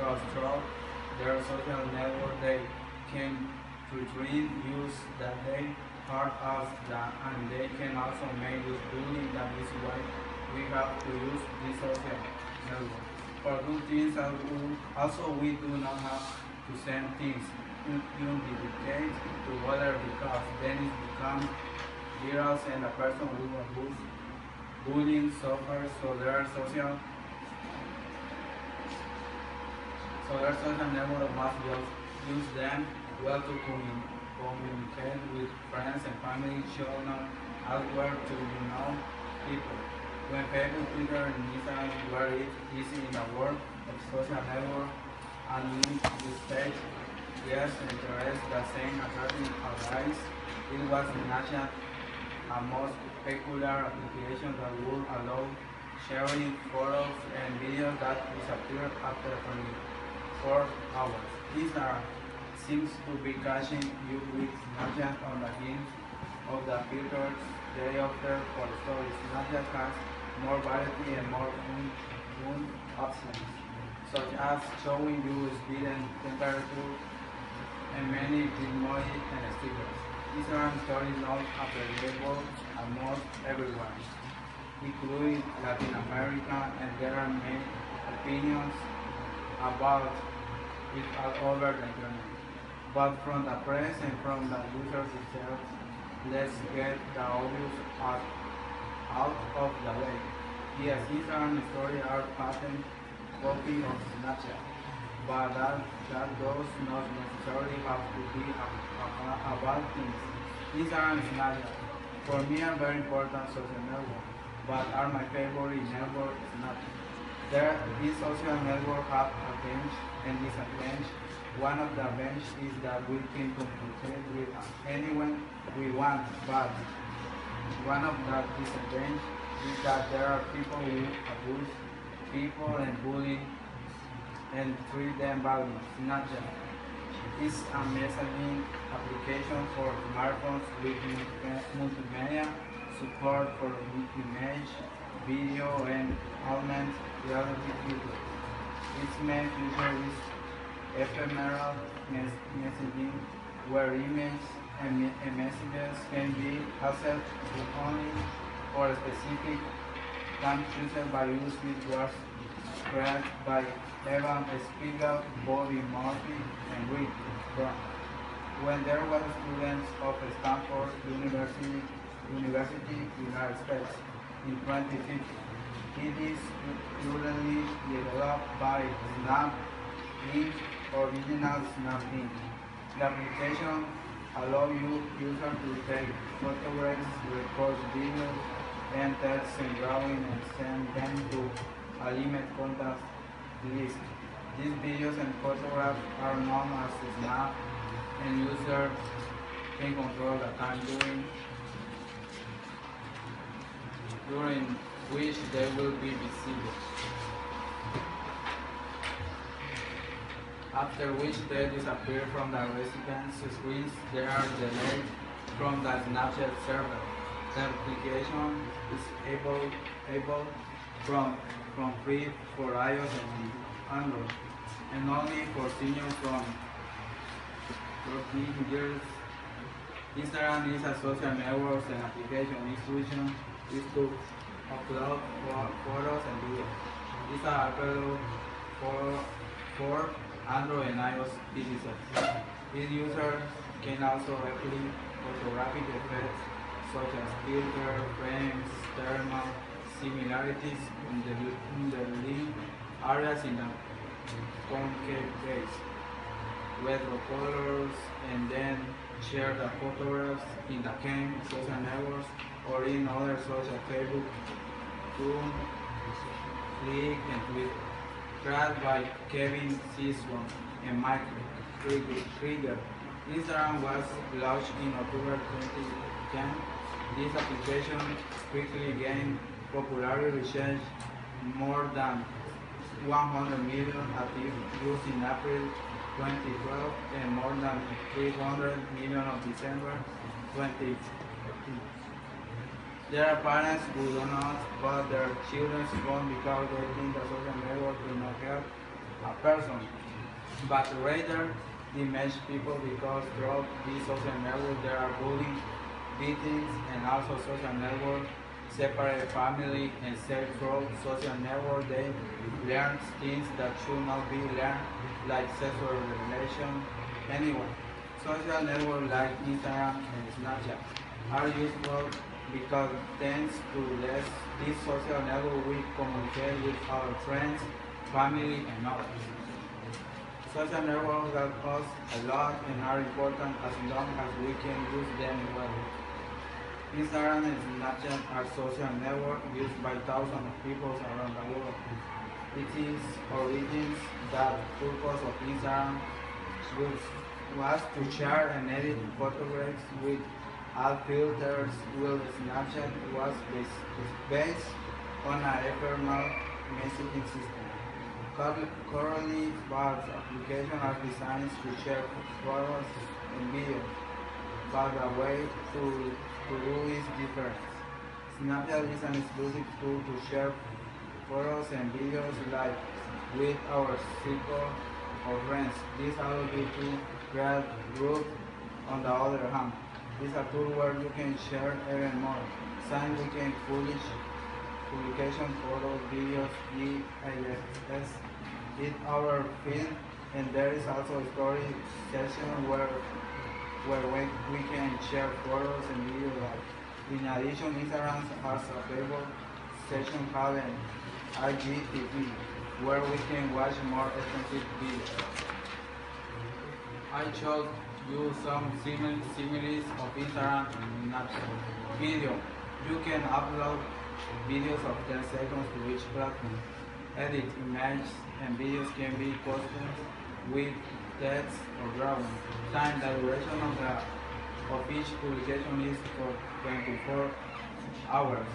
control their social network. They can retreat use that they part of that, and they can also make use bullying. That is why we have to use this social network for good things. Also, we do not have to send things indicate to other, because then it becomes viral and the person will abuse bullying suffers. So their social network must just use them well to communicate with friends and family, children, elsewhere to people. When Facebook, Twitter, and Instagram were easy in the world of social network, and this page, yes, interest the same attracting advice. It was natural a most peculiar application that would allow sharing photos and videos that disappeared after 24 hours. Instagram seems to be catching you with Snapchat on the heels of the filters they offer for stories. Snapchat has more variety and more fun options, such as showing you speed and temperature and many emojis and stickers. Instagram stories are available almost everyone, including Latin America, and there are many opinions about it all over the internet. But from the press and from the users themselves, let's get the obvious out of the way. Yes, Instagram stories are patent copy of Snapchat, but that does not necessarily have to be a bad thing. Instagram and Snapchat, for me, are very important social networks, but are my favorite network Snapchat. These social networks have advantage and disadvantage. One of the advantages is that we can communicate with anyone we want, but one of the disadvantages is that there are people who abuse people and bully and treat them badly. Snapchat is a messaging application for smartphones with multimedia support for image, video, and augmented reality features. Its main feature is ephemeral messaging, where images and messages can be accessed only for a specific time chosen by users. Was created by Evan Spiegel, Bobby Murphy, and Rick Brown. When there were students of Stanford University, United States, in 2015. It is currently developed by Snap Inc. Original Snap Inc. The application allows users to take photographs, record videos, and text and drawing and send them to a limited contact list. These videos and photographs are known as Snap, and users can control the time during which they will be visible, after which they disappear from the recipient's screens. They are delayed from the Snapchat server. The application is able from free for iOS and Android, and only for seniors from 14 years. Instagram is a social network and application. Its function is to upload photos and videos. It's available for Android and iOS devices. These users can also apply photographic effects such as filter, frames, thermal similarities in the link areas in the concave case, retro colors, and then share the photographs in the game, social networks, or in other social Facebook, Zoom, Flick, and Twitter. Created by Kevin Systrom and Mike Krieger. Instagram was launched in October 2010. This application quickly gained popularity, reaching more than 100 million active users in April 2012 and more than 300 million of December 2015. There are parents who do not put their children's phone because they think the social network will not help a person, but rather damage people because through these social networks there are bullying, beatings, and also social network separate family and self through social network they learn things that should not be learned like sexual relation. Anyway, social networks like Instagram and Snapchat are useful because thanks to this social network we communicate with our friends, family, and others. Social networks help us a lot and are important as long as we can use them well. Instagram and Snapchat are social networks used by thousands of people around the world. It is origins that purpose of Instagram was to share and edit photographs with all filters, while Snapchat was based on an ephemeral messaging system. Currently, both applications are designed to share photos and videos, but the way to do is different. Snapchat is an exclusive tool to share photos and videos like with our circle of friends. This allows you to create groups. On the other hand, this is a tool where you can share even more. Sign we can publish publication, photos, videos, GIFs, in our feed, and there is also a story section where we can share photos and videos. In addition, Instagram has a favorite section called an IGTV, where we can watch more extensive videos. I showed you some similes of Instagram and Snapchat. Video. You can upload videos of 10 seconds to each platform. Edit images and videos can be posted with text or drawing. Time the duration of each publication is for 24 hours.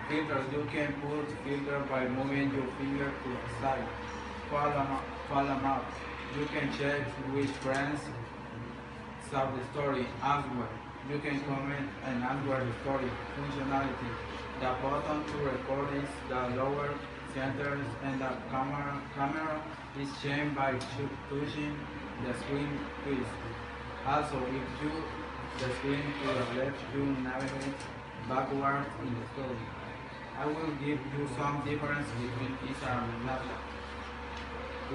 Filters. You can put filter by moving your finger to the side. Follow up. You can check which friends saw the story. Answer. You can comment and answer the story. Functionality. The button to record is the lower center and the camera is changed by touching the screen twist. Also, if you the screen to the left, you navigate backwards in the story. I will give you some difference between Instagram and Snapchat.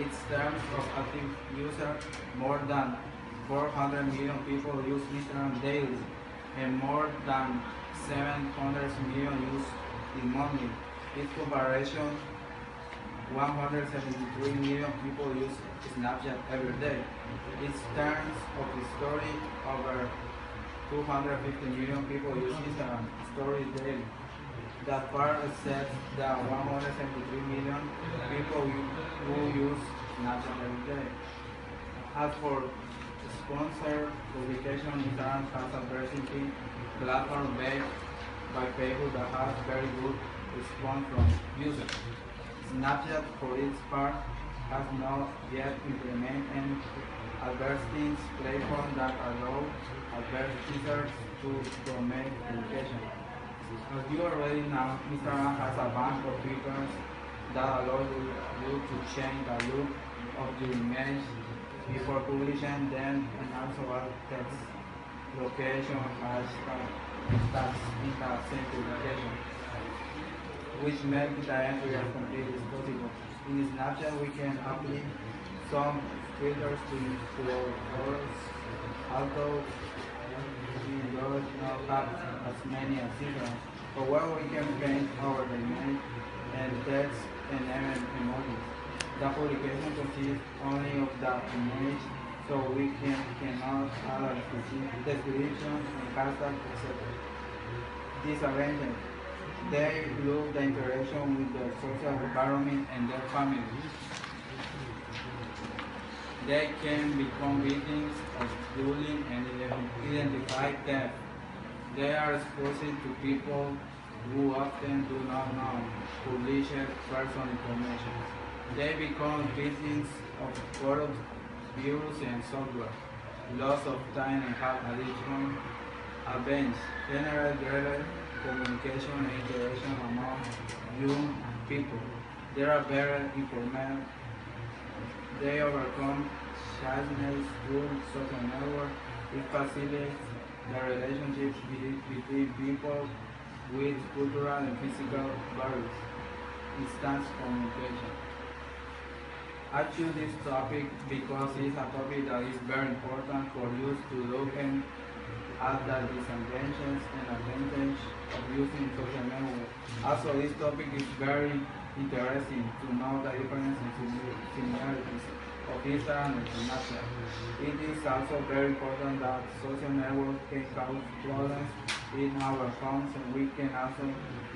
Its terms of active user, more than 400 million people use Instagram daily, and more than 700 million use it monthly. Its comparison, 173 million people use Snapchat every day. Its terms of the story, over 250 million people use Instagram stories daily. That part sets the 173 million people who use Snapchat every day. As for sponsored publication, Instagram has a very simple platform based by people that has very good response from users. Snapchat, for its part, has not yet implemented any advertising platform that allow advertisers to promote publication. As you already know, Instagram has a bunch of features that allow you to change the look of your image before publishing them, and also add text, location, hashtags in the same publication, which make the entry as complete as possible. In Snapchat, we can apply some filters to our photos, although we don't have as many as Instagram. However, we can paint our image and text and even emojis. The publication consists only of the image, so we cannot add a specific description and hashtag, etc. This arrangement, they look the interaction with the social environment and their family. They can become victims of bullying and identify theft. They are exposed to people who often do not know published personal information. They become victims of corrupt virus and software, loss of time and health addiction, events, general direct communication and interaction among young people. They are better informed They overcome challenges through social network. It facilitates the relationships between people with cultural and physical barriers. Distance communication. I choose this topic because it's a topic that is very important for us to look at the disadvantages and advantages of using social network. Also, this topic is very interesting to know the difference and similarities of Instagram and Snapchat. It is also very important that social networks can cause problems in our phones and we can also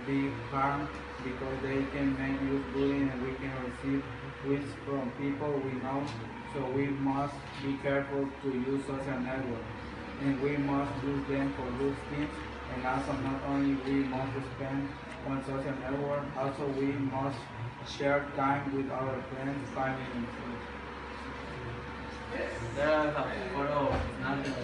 be harmed because they can make use bullying and we can receive risks from people we know. So we must be careful to use social networks and we must use them for good things. And also not only we must spend on social network, also we must share time with our friends, family, and friends. There are a photo of nothing.